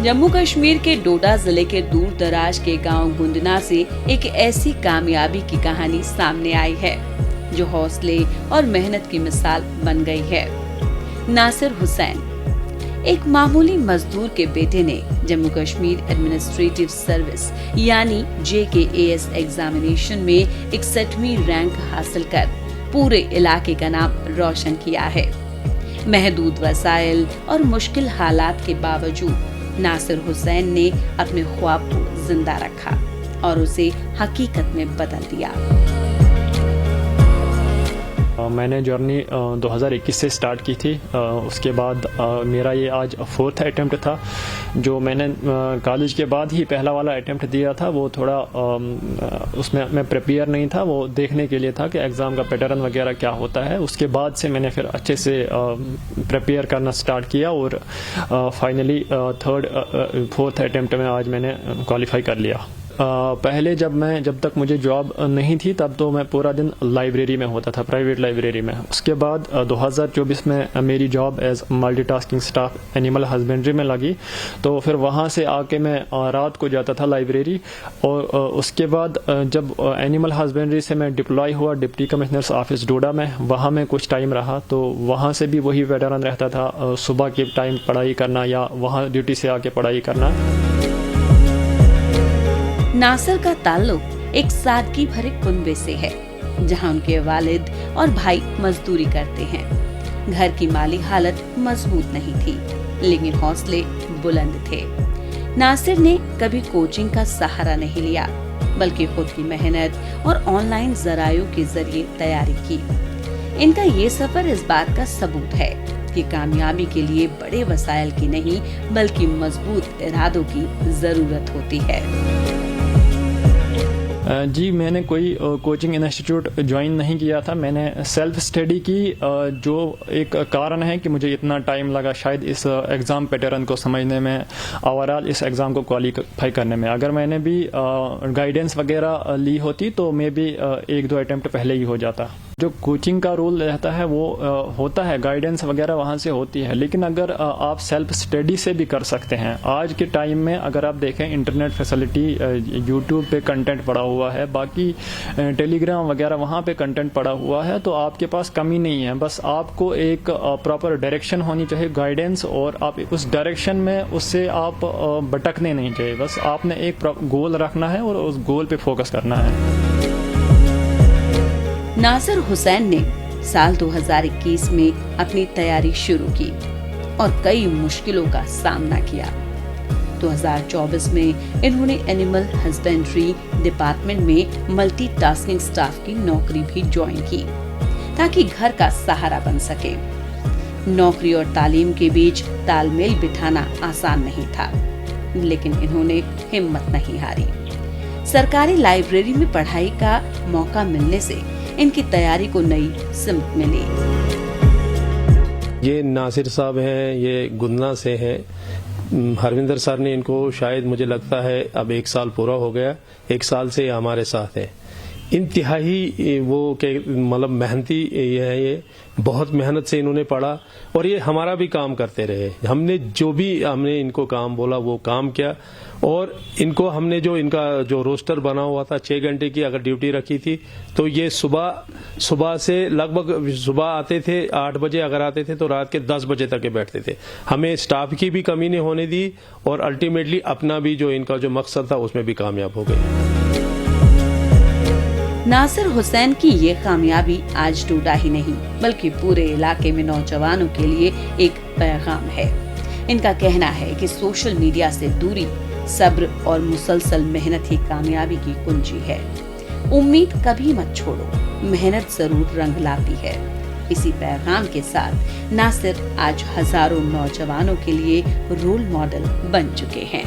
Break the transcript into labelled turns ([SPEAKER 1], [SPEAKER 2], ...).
[SPEAKER 1] जम्मू कश्मीर के डोडा जिले के दूर दराज के गांव गुंदना से एक ऐसी कामयाबी की कहानी सामने आई है जो हौसले और मेहनत की मिसाल बन गई है। नासिर हुसैन एक मामूली मजदूर के बेटे ने जम्मू कश्मीर एडमिनिस्ट्रेटिव सर्विस यानी JKAS एग्जामिनेशन में 61वीं रैंक हासिल कर पूरे इलाके का नाम रोशन किया है। महदूद वसाइल और मुश्किल हालात के बावजूद नासिर हुसैन ने अपने ख्वाब को जिंदा रखा और उसे हकीकत में बदल दिया।
[SPEAKER 2] मैंने जर्नी 2021 से स्टार्ट की थी। उसके बाद मेरा ये आज 4th अटेम्प्ट था। जो मैंने कॉलेज के बाद ही पहला वाला अटेम्प्ट दिया था वो थोड़ा उसमें मैं प्रिपेयर नहीं था, वो देखने के लिए था कि एग्ज़ाम का पैटर्न वगैरह क्या होता है। उसके बाद से मैंने फिर अच्छे से प्रिपेयर करना स्टार्ट किया और फाइनली 4th अटेम्प्ट में आज मैंने क्वालिफाई कर लिया। पहले जब तक मुझे जॉब नहीं थी तब तो मैं पूरा दिन लाइब्रेरी में होता था, प्राइवेट लाइब्रेरी में। उसके बाद 2024 में मेरी job as multitasking staff animal husbandry में लगी, तो फिर वहाँ से आके मैं रात को जाता था लाइब्रेरी। और उसके बाद जब एनिमल हस्बेंड्री से मैं डिप्लॉय हुआ डिप्टी कमिश्नर्स ऑफिस डोडा में, वहाँ में कुछ टाइम रहा, तो वहाँ से भी वही पैटर्न रहता था, सुबह के टाइम पढ़ाई करना या वहाँ ड्यूटी से आके पढ़ाई करना।
[SPEAKER 1] नासिर का ताल्लुक एक सादगी भरे कुनबे से है, जहां उनके वालिद और भाई मजदूरी करते हैं। घर की माली हालत मजबूत नहीं थी, लेकिन हौसले बुलंद थे। नासिर ने कभी कोचिंग का सहारा नहीं लिया, बल्कि खुद की मेहनत और ऑनलाइन जरायों के जरिए तैयारी की। इनका ये सफर इस बात का सबूत है कि कामयाबी के लिए बड़े वसाइल की नहीं, बल्कि मजबूत इरादों की जरूरत होती है।
[SPEAKER 2] जी, मैंने कोई कोचिंग इंस्टीट्यूट ज्वाइन नहीं किया था। मैंने सेल्फ स्टडी की। जो एक कारण है कि मुझे इतना टाइम लगा शायद इस एग्ज़ाम पैटर्न को समझने में, ओवरऑल इस एग्ज़ाम को क्वालिफाई करने में। अगर मैंने भी गाइडेंस वगैरह ली होती तो मे बी 1-2 अटेम्प्ट पहले ही हो जाता। जो कोचिंग का रोल रहता है वो होता है, गाइडेंस वगैरह वहाँ से होती है, लेकिन अगर आप सेल्फ स्टडी से भी कर सकते हैं। आज के टाइम में अगर आप देखें इंटरनेट फैसिलिटी, यूट्यूब पे कंटेंट पड़ा हुआ है, बाकी टेलीग्राम वगैरह वहाँ पे कंटेंट पड़ा हुआ है, तो आपके पास कमी नहीं है। बस आपको एक प्रॉपर डायरेक्शन होनी चाहिए, गाइडेंस, और आप उस डायरेक्शन में उससे आप भटकने नहीं चाहिए। बस आपने एक गोल रखना है और उस गोल पे फोकस करना है।
[SPEAKER 1] नासिर हुसैन ने साल 2021 में अपनी तैयारी शुरू की और कई मुश्किलों का सामना किया। 2024 में इन्होंने एनिमल हस्बेंड्री डिपार्टमेंट में मल्टीटास्किंग स्टाफ की नौकरी भी ज्वाइन की ताकि घर का सहारा बन सके। नौकरी और तालीम के बीच तालमेल बिठाना आसान नहीं था, लेकिन इन्होंने हिम्मत नहीं हारी। सरकारी लाइब्रेरी में पढ़ाई का मौका मिलने से इनकी तैयारी को नई सिमत मिली।
[SPEAKER 3] ये नासिर साहब हैं, ये गुंदना से हैं। हरविंदर सर ने इनको शायद मुझे लगता है अब 1 साल पूरा हो गया, 1 साल से हमारे साथ है। इंतहाई वो के मतलब मेहनती ये है, ये बहुत मेहनत से इन्होंने पढ़ा और ये हमारा भी काम करते रहे। हमने इनको काम बोला वो काम किया, और इनको हमने इनका जो रोस्टर बना हुआ था 6 घंटे की अगर ड्यूटी रखी थी, तो ये सुबह से लगभग सुबह आते थे 8 बजे, अगर आते थे तो रात के 10 बजे तक के बैठते थे। हमें स्टाफ की भी कमी नहीं होने दी और अल्टीमेटली अपना भी जो इनका जो मकसद था उसमें भी कामयाब हो गए।
[SPEAKER 1] नासिर हुसैन की ये कामयाबी आज डोडा ही नहीं, बल्कि पूरे इलाके में नौजवानों के लिए एक पैगाम है। इनका कहना है कि सोशल मीडिया से दूरी, सब्र और मुसलसल मेहनत ही कामयाबी की कुंजी है। उम्मीद कभी मत छोड़ो, मेहनत जरूर रंग लाती है। इसी पैगाम के साथ नासिर आज हजारों नौजवानों के लिए रोल मॉडल बन चुके हैं।